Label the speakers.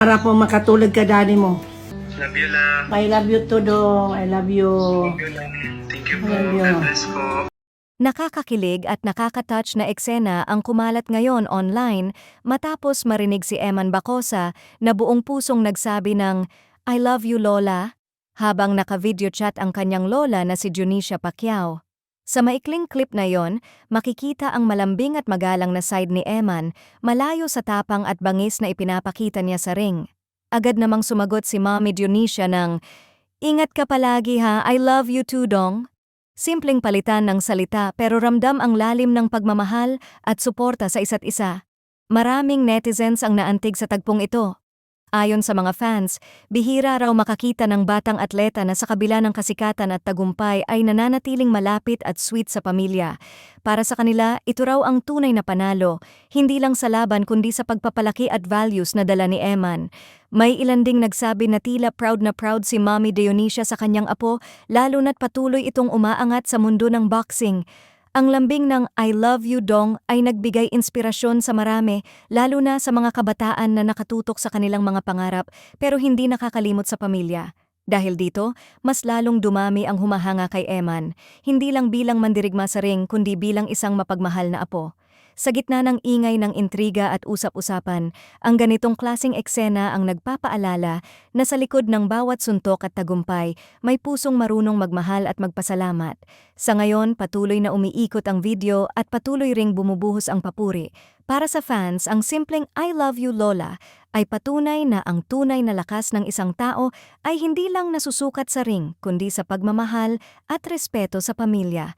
Speaker 1: Para po makatulog ka, daddy mo.
Speaker 2: Love you lang.
Speaker 1: I love you too, Dong. I love you.
Speaker 2: Thank you po.
Speaker 1: Love you.
Speaker 2: God bless po.
Speaker 3: Nakakakilig at nakakatouch na eksena ang kumalat ngayon online matapos marinig si Eman Bacosa na buong pusong nagsabi ng "I love you, Lola" habang naka-video chat ang kanyang lola na si Junicia Pacquiao. Sa maikling clip na yon, makikita ang malambing at magalang na side ni Eman malayo sa tapang at bangis na ipinapakita niya sa ring. Agad namang sumagot si Mommy Junicia ng "Ingat ka palagi ha, I love you too, Dong." Simpleng palitan ng salita pero ramdam ang lalim ng pagmamahal at suporta sa isa't isa. Maraming netizens ang naantig sa tagpong ito. Ayon sa mga fans, bihira raw makakita ng batang atleta na sa kabila ng kasikatan at tagumpay ay nananatiling malapit at sweet sa pamilya. Para sa kanila, ito raw ang tunay na panalo, hindi lang sa laban kundi sa pagpapalaki at values na dala ni Eman. May ilan ding nagsabi na tila proud na proud si Mommy Dionisia sa kanyang apo, lalo na't patuloy itong umaangat sa mundo ng boxing. Ang lambing ng "I love you, Dong" ay nagbigay inspirasyon sa marami, lalo na sa mga kabataan na nakatutok sa kanilang mga pangarap pero hindi nakakalimot sa pamilya. Dahil dito, mas lalong dumami ang humahanga kay Eman, hindi lang bilang mandirigma sa ring kundi bilang isang mapagmahal na apo. Sa gitna ng ingay ng intriga at usap-usapan, ang ganitong klaseng eksena ang nagpapaalala na sa likod ng bawat suntok at tagumpay, may pusong marunong magmahal at magpasalamat. Sa ngayon, patuloy na umiikot ang video at patuloy ring bumubuhos ang papuri. Para sa fans, ang simpleng "I love you, Lola" ay patunay na ang tunay na lakas ng isang tao ay hindi lang nasusukat sa ring kundi sa pagmamahal at respeto sa pamilya.